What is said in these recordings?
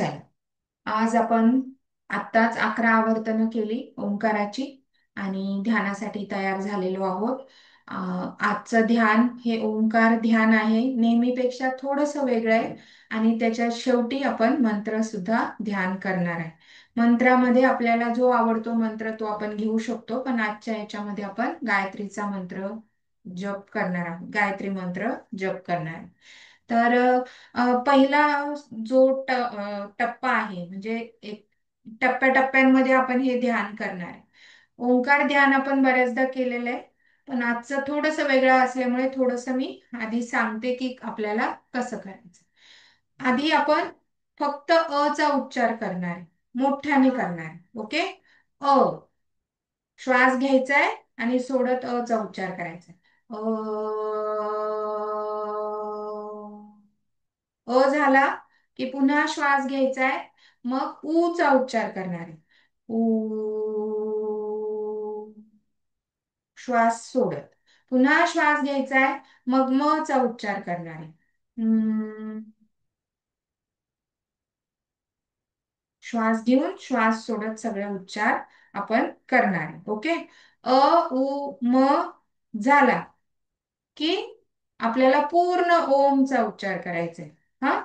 चला, आज आपण आत्ताच 11 आवर्तनं केली ओंकाराची आणि ध्यानासाठी तयार झालेलो आहोत. आजचं ध्यान हे ओंकार ध्यान आहे. नेहमीपेक्षा थोडंसं वेगळं आहे आणि त्याच्या शेवटी आपण मंत्र सुद्धा ध्यान करणार आहे. मंत्रामध्ये आपल्याला जो आवडतो मंत्र तो आपण घेऊ शकतो, पण आजच्या याच्यामध्ये आपण गायत्रीचा मंत्र जप करणार आहोत. गायत्री मंत्र जप करणार आहे. तर पहिला जो टप्पा आहे म्हणजे एक टप्प्याटप्प्यांमध्ये आपण हे ध्यान करणार आहे. ओंकार ध्यान आपण बऱ्याचदा केलेलं आहे, पण आजचं थोडंसं वेगळं असल्यामुळे थोडंसं मी आधी सांगते की आपल्याला कसं करायचं. आधी आपण फक्त अ चा उच्चार करणार आहे, मोठ्याने करणार आहे. ओके. अ श्वास घ्यायचा आहे आणि सोडत अ चा उच्चार करायचा आहे. अ झाला की पुन्हा श्वास घ्यायचा आहे, मग ऊ चा उच्चार करणार आहे. ऊ. श्वास सोडत पुन्हा श्वास घ्यायचा आहे, मग म चा उच्चार करणार आहे. श्वास घेऊन श्वास सोडत सगळे उच्चार आपण करणार आहे. ओके. अ उ म झाला की आपल्याला पूर्ण ओमचा उच्चार करायचा आहे. हा.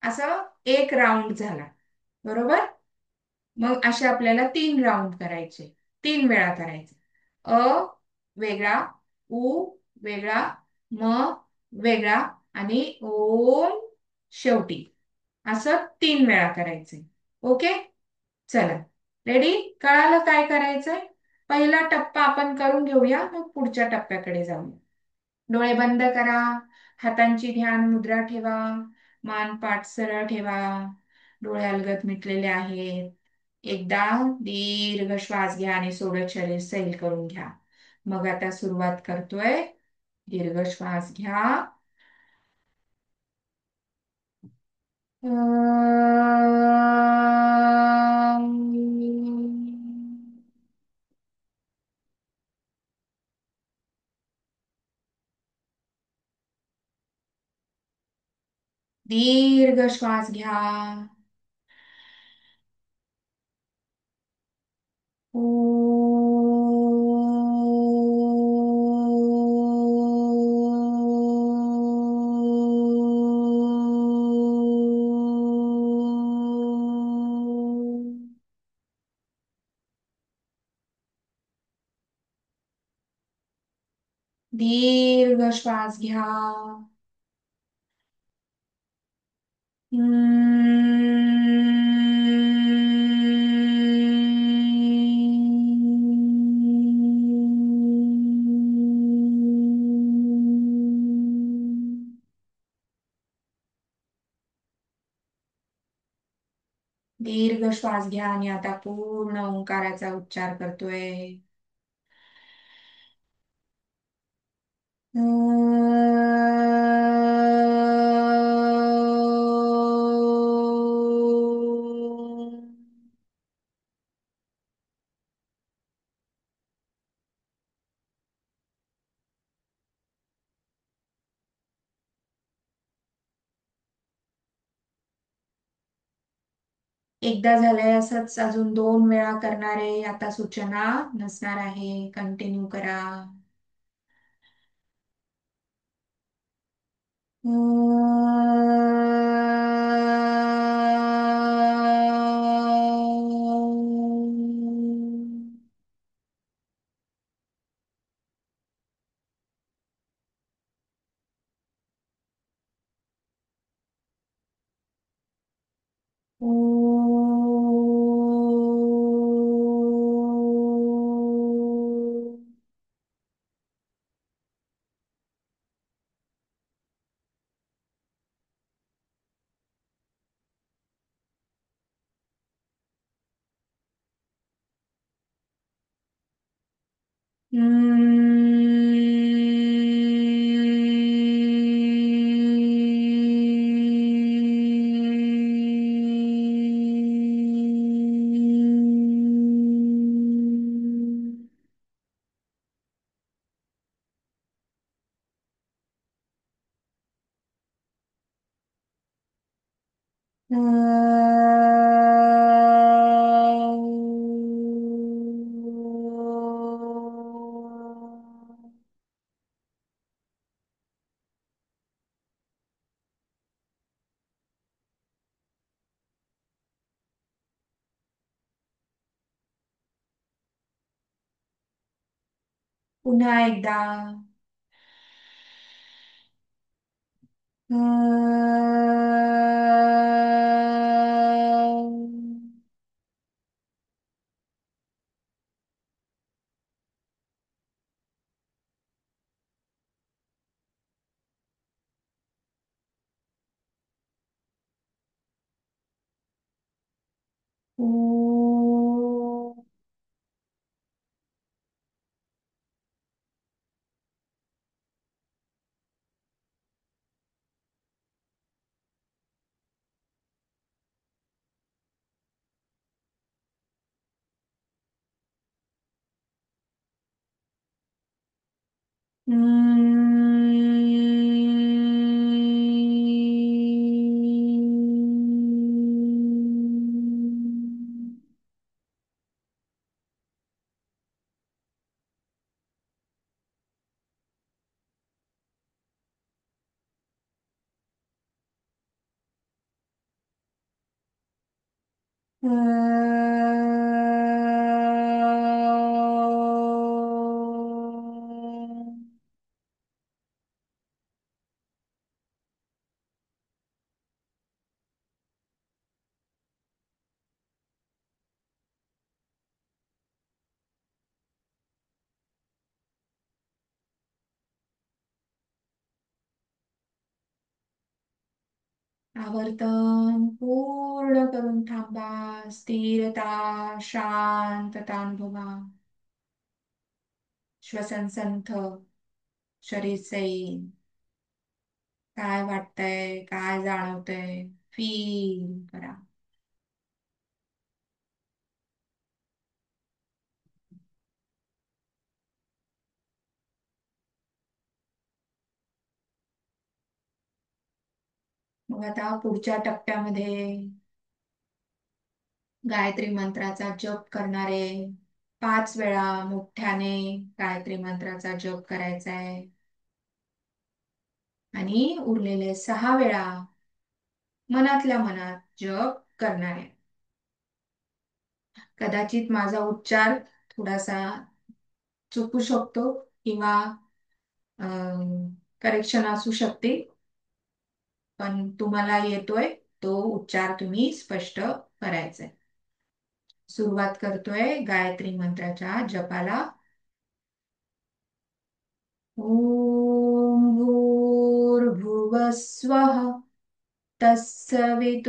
असं एक राऊंड झाला. बरोबर. मग असे आपल्याला 3 राऊंड करायचे, 3 वेळा करायचे. अ वेगळा, उ वेगळा, म वेगळा आणि ओम शेवटी. असं 3 वेळा करायचे. ओके. चला, रेडी. कळालं काय करायचंय? पहिला टप्पा आपण करून घेऊया, मग पुढच्या टप्प्याकडे जाऊया. डोळे बंद करा. हातांची ध्यान मुद्रा ठेवा. मान पाठ सरळ ठेवा. डोळे अलगद मिटलेले आहेत. एकदा दीर्घ श्वास घ्या आणि सोडत शरीर सैल करून घ्या. मग आता सुरुवात करतोय. दीर्घ श्वास घ्या. दीर्घ श्वास घ्या. दीर्घ श्वास घ्या. दीर्घ श्वास घ्या आणि आता पूर्ण ओंकाराचा उच्चार करतोय. एकदा झालंय असंच अजून 2 वेळा करणार आहे. आता सूचना नसणार आहे. कंटिन्यू करा. पुन्हा एकदा. ऊ. आवर्तन पूर्ण करून थांबा. स्थिरता, शांतता अनुभवा. श्वसन संथ, शरीर सैल. काय वाटतंय, काय जाणवतंय, फील करा. मग आता पुढच्या टप्प्यामध्ये गायत्री मंत्राचा जप करणारे 5 वेळा मोठ्याने गायत्री मंत्राचा जप करायचा आहे. आणि उरलेले 6 वेळा मनातल्या मनात जप करणार आहे. कदाचित माझा उच्चार थोडासा चुकू शकतो किंवा करेक्शन असू शकते, पण तुम्हाला येतोय तो उच्चार तुम्ही स्पष्ट करायचा आहे. सुरुवात करतोय गायत्री मंत्राच्या जपाला. ओम भूर्भुवः स्वः तत्सवितुर्वरेण्यं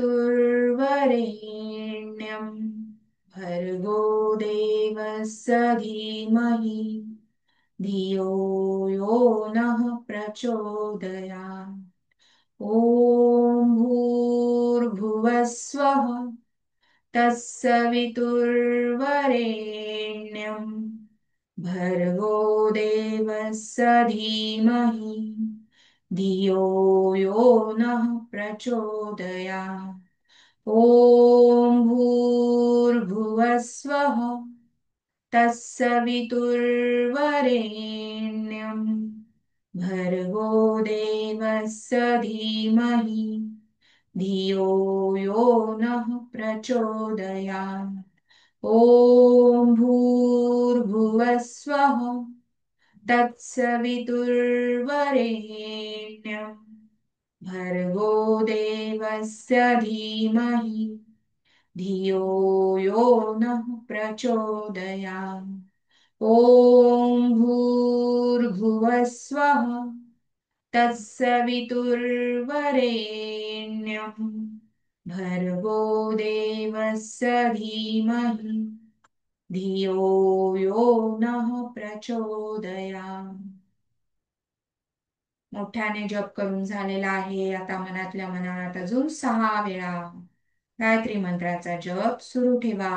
भर्गो देवस्य धीमहि धियो यो नः प्रचोदयात्. ॐ भूर्भुवः स्वः तत्सवितुर्वरेण्यं भर्गो देवस्य धीमहि धियो यो नः प्रचोदयात्. ॐ भूर्भुवः स्वः तत्सवितुर्वरेण्यं भर्गो देवस्य धीमहि धियो यो नः प्रचोदयात्. ॐ भूर्भुवः स्वः तत्सवितुर्वरेण्यं भर्गो देवस्य धीमहि धियो यो नः प्रचोदयात्. ॐ भूर्भुवः स्वः तत्सवितुर्वरेण्यं भर्गो देवस्य धीमहि धियो यो नः प्रचोदयात्. मोठ्याने जप करून झालेला आहे. आता मनातल्या मनात अजून 6 वेळा गायत्री मंत्राचा जप सुरू ठेवा.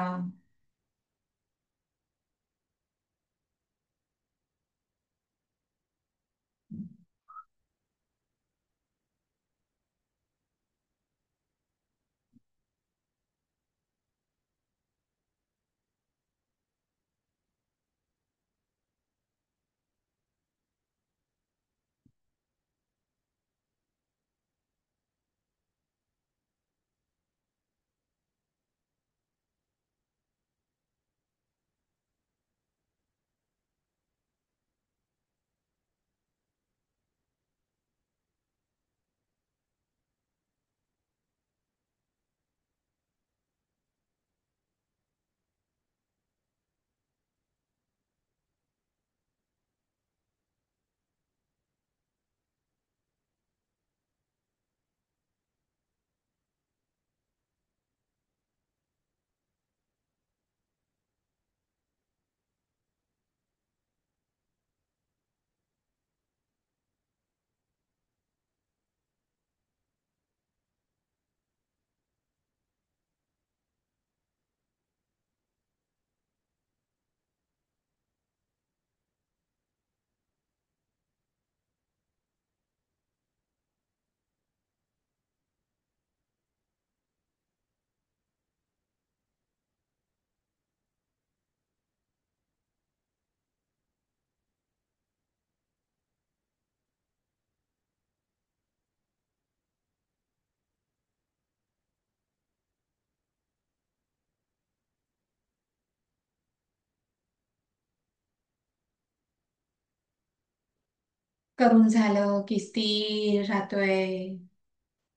करून झालं की स्थिर राहतोय.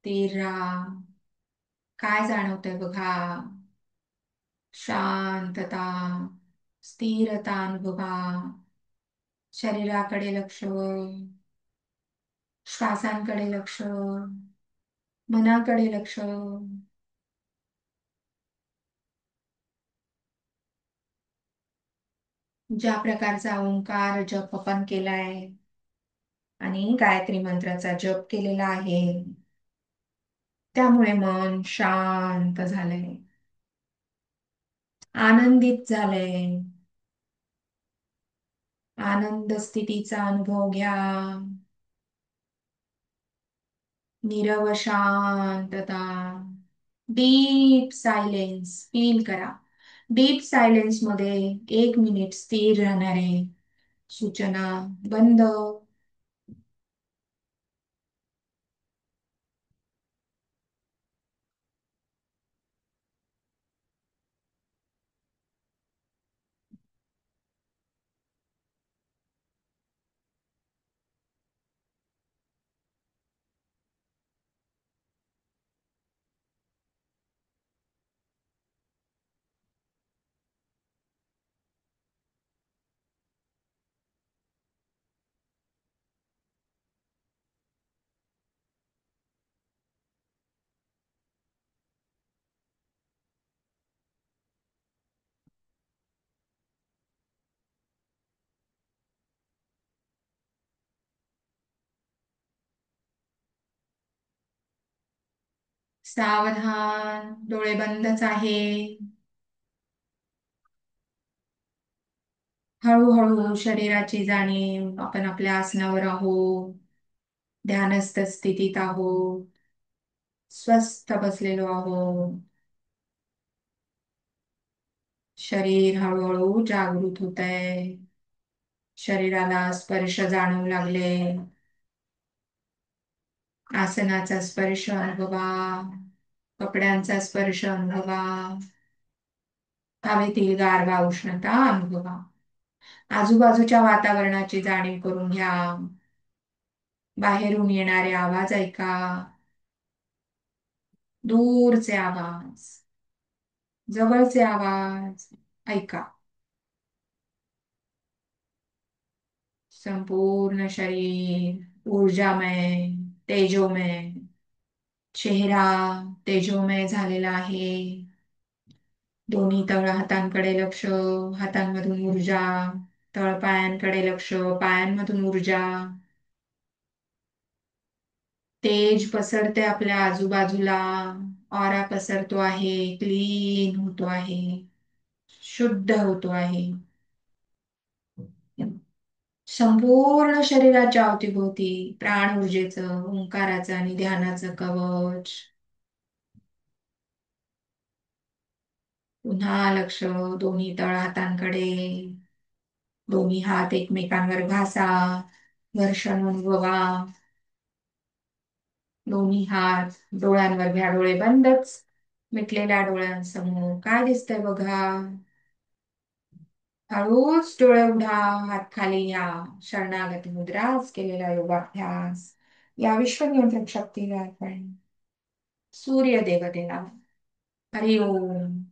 स्थिर राहा. काय जाणवतंय बघा. शांतता, स्थिरता अनुभवा. शरीराकडे लक्ष, श्वासांकडे लक्ष, मनाकडे लक्ष. ज्या प्रकारचा ओंकार जप आपण केलाय आणि गायत्री मंत्राचा जप केलेला आहे, त्यामुळे मन शांत झालंय, आनंदित झालंय. आनंद स्थितीचा अनुभव घ्या. नीरव शांतता. डीप सायलेन्स फील करा. डीप सायलेन्स मध्ये 1 मिनिट स्थिर राहणारे सूचना बंद. सावधान, डोळे बंदच आहे. हळूहळू शरीराची जाणीव. आपण आपल्या आसनावर आहोत, ध्यानस्थ स्थितीत आहोत, स्वस्थ बसलेलो आहोत. शरीर हळूहळू जागृत होत आहे. शरीराला स्पर्श जाणवू लागले. आसनाचा स्पर्श अनुभवा. कपड्यांचा स्पर्श अनुभवा. हवेतील गारवा उष्णता अनुभवा. आजूबाजूच्या वातावरणाची जाणीव करून घ्या. बाहेरून येणारे आवाज ऐका. दूरचे आवाज, जवळचे आवाज ऐका. संपूर्ण शरीर ऊर्जामय, तेजोमय. चेहरा तेजोमय झालेला आहे. दोन्ही तळ हातांकडे लक्ष, हातांमधून ऊर्जा. तळपायांकडे लक्ष, पायांमधून ऊर्जा. तेज पसरते आपल्या आजूबाजूला. ऑरा पसरतो आहे, क्लीन होतो आहे, शुद्ध होतो आहे. संपूर्ण शरीराच्या अवतीभोवती प्राण ऊर्जेचं, ओंकाराचं आणि ध्यानाचं कवच. पुन्हा लक्ष दोन्ही तळ हातांकडे. दोन्ही हात एकमेकांवर घासा. घर्षण अनुभवा. दोन्ही हात डोळ्यांवर घ्या, डोळे बंदच. मिटलेल्या डोळ्यांसमोर काय दिसतंय बघा. हळूच डोळे उघडा, हात खाली घ्या. शरणागती मुद्राच केलेला योगाभ्यास या विश्वनियंत्रण शक्तीला आपण सूर्य देवतेला हरिओम.